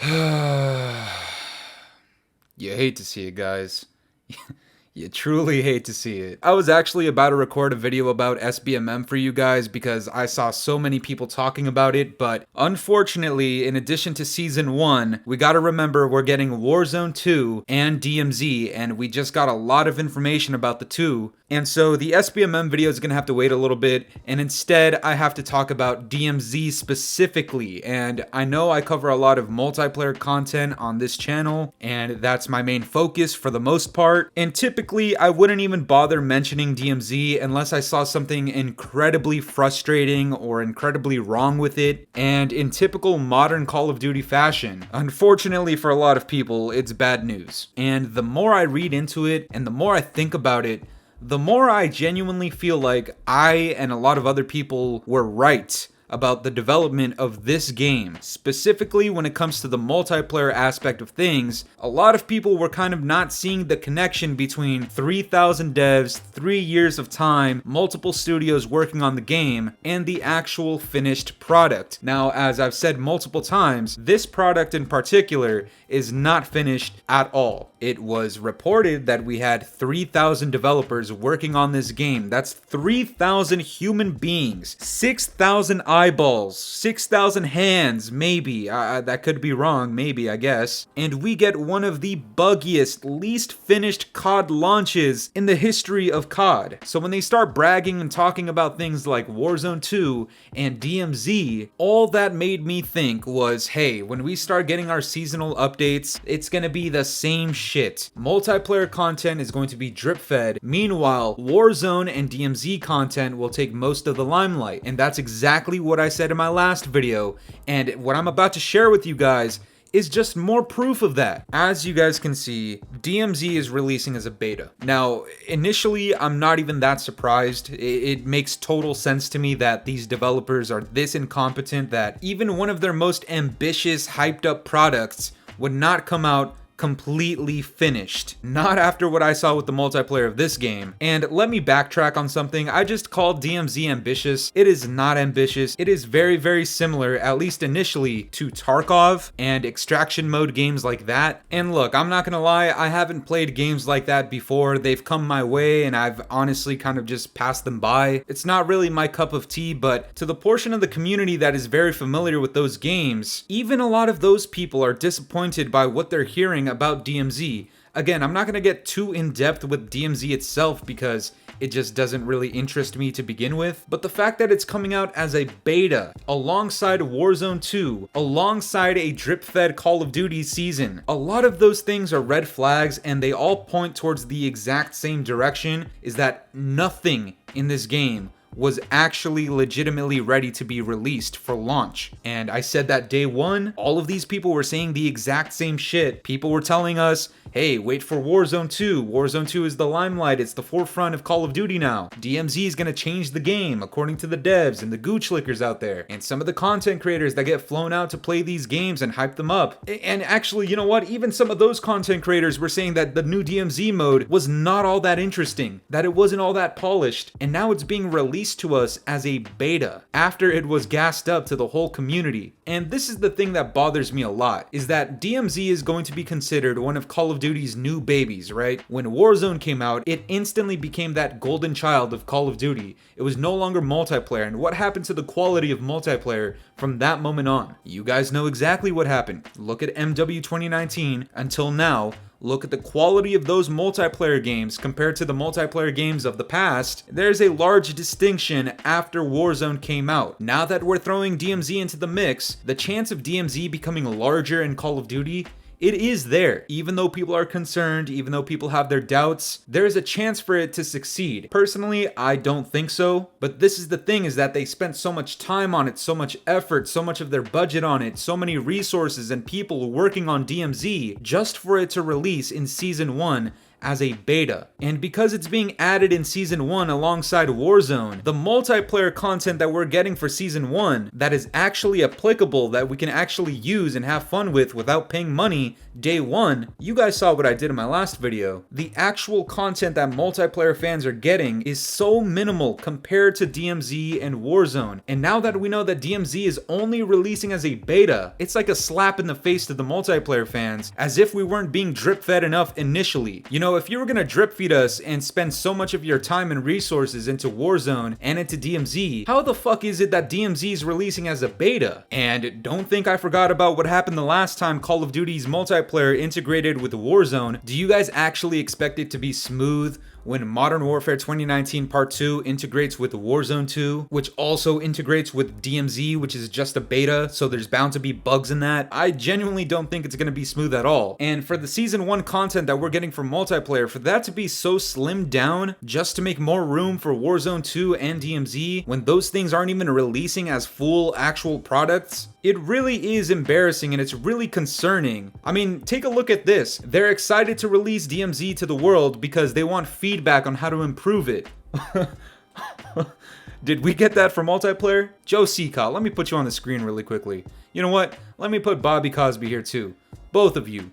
You hate to see it, guys. You truly hate to see it. I was actually about to record a video about SBMM for you guys because I saw so many people talking about it, but unfortunately, in addition to Season 1, we gotta remember we're getting Warzone 2 and DMZ, and we just got a lot of information about the two. And so the SBMM video is gonna have to wait a little bit, and instead I have to talk about DMZ specifically. And I know I cover a lot of multiplayer content on this channel, and that's my main focus for the most part. And typically I wouldn't even bother mentioning DMZ unless I saw something incredibly frustrating or incredibly wrong with it. And in typical modern Call of Duty fashion, unfortunately for a lot of people, it's bad news. And the more I read into it and the more I think about it, the more I genuinely feel like I and a lot of other people were right about the development of this game. Specifically when it comes to the multiplayer aspect of things, a lot of people were kind of not seeing the connection between 3,000 devs, 3 years of time, multiple studios working on the game, and the actual finished product. Now, as I've said multiple times, this product in particular is not finished at all. It was reported that we had 3,000 developers working on this game. That's 3,000 human beings, 6,000 eyeballs, 6,000 hands, maybe. That could be wrong, maybe, I guess. And we get one of the buggiest, least finished COD launches in the history of COD. So when they start bragging and talking about things like Warzone 2 and DMZ, all that made me think was, hey, when we start getting our seasonal updates, it's gonna be the same shit. Multiplayer content is going to be drip fed. Meanwhile, Warzone and DMZ content will take most of the limelight. And that's exactly what I said in my last video. And what I'm about to share with you guys is just more proof of that. As you guys can see, DMZ is releasing as a beta. Now, initially, I'm not even that surprised. It makes total sense to me that these developers are this incompetent that even one of their most ambitious, hyped up products would not come out completely finished. Not after what I saw with the multiplayer of this game. And let me backtrack on something. I just called DMZ ambitious. It is not ambitious. It is very, very similar, at least initially, to Tarkov and extraction mode games like that. And look, I'm not gonna lie, I haven't played games like that before. They've come my way and I've honestly kind of just passed them by. It's not really my cup of tea, but to the portion of the community that is very familiar with those games, even a lot of those people are disappointed by what they're hearing about DMZ. Again, I'm not going to get too in-depth with DMZ itself because it just doesn't really interest me to begin with, but the fact that it's coming out as a beta alongside Warzone 2, alongside a drip-fed Call of Duty season, a lot of those things are red flags and they all point towards the exact same direction, is that nothing in this game was actually legitimately ready to be released for launch. And I said that day one, all of these people were saying the exact same shit. People were telling us, hey, wait for Warzone 2. Warzone 2 is the limelight. It's the forefront of Call of Duty now. DMZ is gonna change the game, according to the devs and the gooch lickers out there. And some of the content creators that get flown out to play these games and hype them up. And actually, you know what? Even some of those content creators were saying that the new DMZ mode was not all that interesting, that it wasn't all that polished. And now it's being released to us as a beta after it was gassed up to the whole community. And this is the thing that bothers me a lot, is that DMZ is going to be considered one of Call of Duty's new babies, right? When Warzone came out, it instantly became that golden child of Call of Duty. It was no longer multiplayer, and what happened to the quality of multiplayer from that moment on? You guys know exactly what happened. Look at MW 2019 until now. Look at the quality of those multiplayer games compared to the multiplayer games of the past. There's a large distinction after Warzone came out. Now that we're throwing DMZ into the mix, the chance of DMZ becoming larger in Call of Duty, it is there. Even though people are concerned, even though people have their doubts, there is a chance for it to succeed. Personally, I don't think so, but this is the thing, is that they spent so much time on it, so much effort, so much of their budget on it, so many resources and people working on DMZ just for it to release in Season 1 as a beta. And because it's being added in Season 1 alongside Warzone, the multiplayer content that we're getting for Season 1 that is actually applicable, that we can actually use and have fun with without paying money day one, you guys saw what I did in my last video. The actual content that multiplayer fans are getting is so minimal compared to DMZ and Warzone. And now that we know that DMZ is only releasing as a beta, it's like a slap in the face to the multiplayer fans, as if we weren't being drip fed enough initially. You know, if you were gonna drip feed us and spend so much of your time and resources into Warzone and into DMZ, how the fuck is it that DMZ is releasing as a beta? And don't think I forgot about what happened the last time Call of Duty's multiplayer integrated with Warzone. Do you guys actually expect it to be smooth when Modern Warfare 2019 Part 2 integrates with Warzone 2, which also integrates with DMZ, which is just a beta, so there's bound to be bugs in that? I genuinely don't think it's gonna be smooth at all. And for the Season 1 content that we're getting from multiplayer, for that to be so slimmed down just to make more room for Warzone 2 and DMZ, when those things aren't even releasing as full actual products, it really is embarrassing and it's really concerning. I mean, take a look at this. They're excited to release DMZ to the world because they want feedback on how to improve it. Did we get that from multiplayer? Joe Seacott, let me put you on the screen really quickly. You know what? Let me put Bobby Cosby here too. Both of you.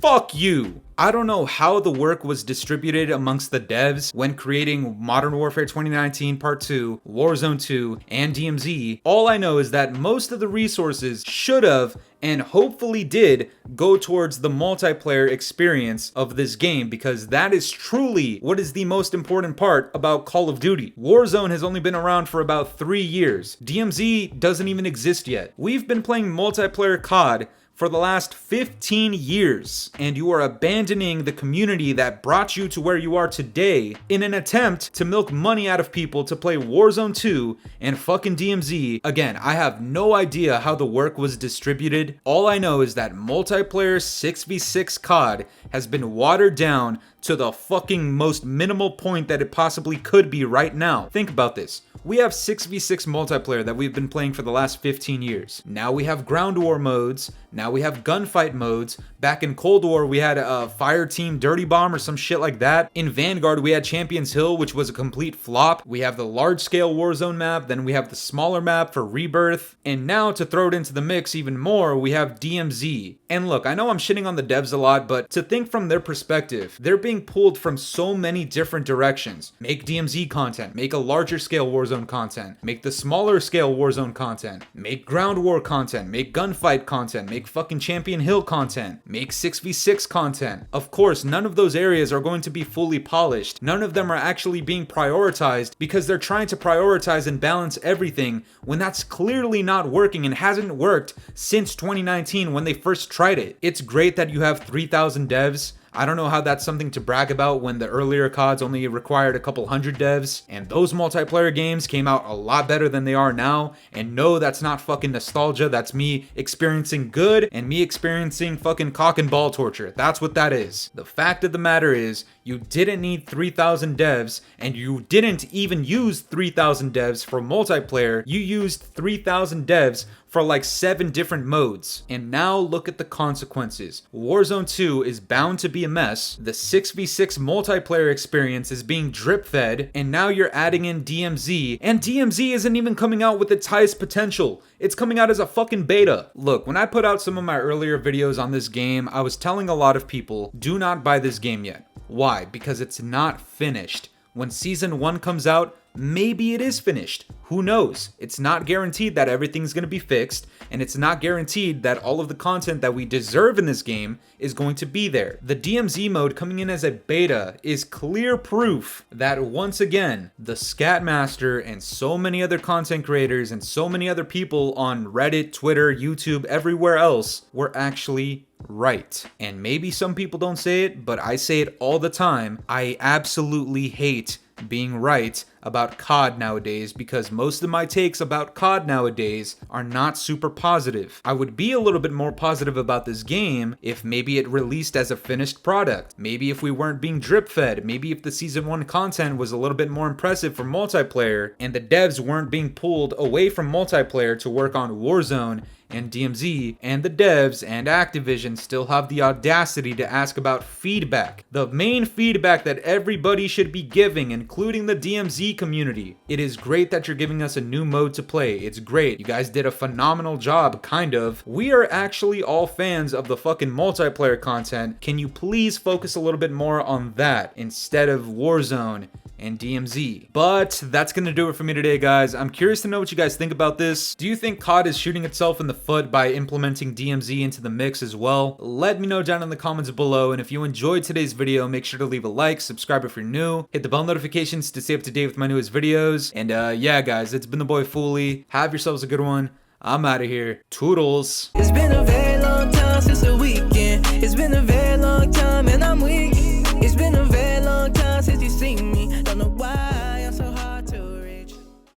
Fuck you! I don't know how the work was distributed amongst the devs when creating Modern Warfare 2019 Part 2, Warzone 2, and DMZ. All I know is that most of the resources should have and hopefully did go towards the multiplayer experience of this game, because that is truly what is the most important part about Call of Duty. Warzone has only been around for about 3 years. DMZ doesn't even exist yet. We've been playing multiplayer COD for the last 15 years, and you are abandoning the community that brought you to where you are today in an attempt to milk money out of people to play Warzone 2 and fucking DMZ. Again, I have no idea how the work was distributed. All I know is that multiplayer 6v6 COD has been watered down to the fucking most minimal point that it possibly could be right now. Think about this. We have 6v6 multiplayer that we've been playing for the last 15 years. Now we have ground war modes. Now we have gunfight modes. Back in Cold War, we had a fire team dirty bomb or some shit like that. In Vanguard, we had Champions Hill, which was a complete flop. We have the large scale Warzone map. Then we have the smaller map for Rebirth. And now to throw it into the mix even more, we have DMZ. And look, I know I'm shitting on the devs a lot, but to think from their perspective, they're being pulled from so many different directions. Make DMZ content, make a larger scale Warzone content, make the smaller scale Warzone content, make ground war content, make gunfight content, make fucking Champion Hill content, make 6v6 content. Of course, none of those areas are going to be fully polished. None of them are actually being prioritized because they're trying to prioritize and balance everything when that's clearly not working and hasn't worked since 2019 when they first tried it. It's great that you have 3,000 devs. I don't know how that's something to brag about when the earlier CODs only required a couple hundred devs, and those multiplayer games came out a lot better than they are now. And no, that's not fucking nostalgia, that's me experiencing good and me experiencing fucking cock and ball torture. That's what that is. The fact of the matter is, you didn't need 3,000 devs, and you didn't even use 3,000 devs for multiplayer. You used 3,000 devs for like 7 different modes. And now look at the consequences. Warzone 2 is bound to be a mess. The 6v6 multiplayer experience is being drip fed, and now you're adding in DMZ, and DMZ isn't even coming out with its highest potential. It's coming out as a fucking beta. Look, when I put out some of my earlier videos on this game, I was telling a lot of people, do not buy this game yet. Why? Because it's not finished. When Season 1 comes out, maybe it is finished. Who knows? It's not guaranteed that everything's going to be fixed, and it's not guaranteed that all of the content that we deserve in this game is going to be there. The DMZ mode coming in as a beta is clear proof that, once again, the Scatmaster and so many other content creators and so many other people on Reddit, Twitter, YouTube, everywhere else were actually right. And maybe some people don't say it, but I say it all the time. I absolutely hate being right about COD nowadays, because most of my takes about COD nowadays are not super positive. I would be a little bit more positive about this game if maybe it released as a finished product. Maybe if we weren't being drip fed. Maybe if the Season 1 content was a little bit more impressive for multiplayer and the devs weren't being pulled away from multiplayer to work on Warzone and DMZ and the devs and Activision still have the audacity to ask about feedback. The main feedback that everybody should be giving, including the DMZ community. It is great that you're giving us a new mode to play. It's great. You guys did a phenomenal job, kind of. We are actually all fans of the fucking multiplayer content. Can you please focus a little bit more on that instead of Warzone and DMZ? But that's gonna do it for me today, guys. I'm curious to know what you guys think about this. Do you think COD is shooting itself in the foot by implementing DMZ into the mix as well? Let me know down in the comments below, and if you enjoyed today's video, make sure to leave a like, subscribe if you're new, hit the bell notifications to stay up to date with my newest videos, and yeah guys, it's been the boy Fooly. Have yourselves a good one. I'm out of here. Toodles. It's been a very long time since the weekend. It's been a very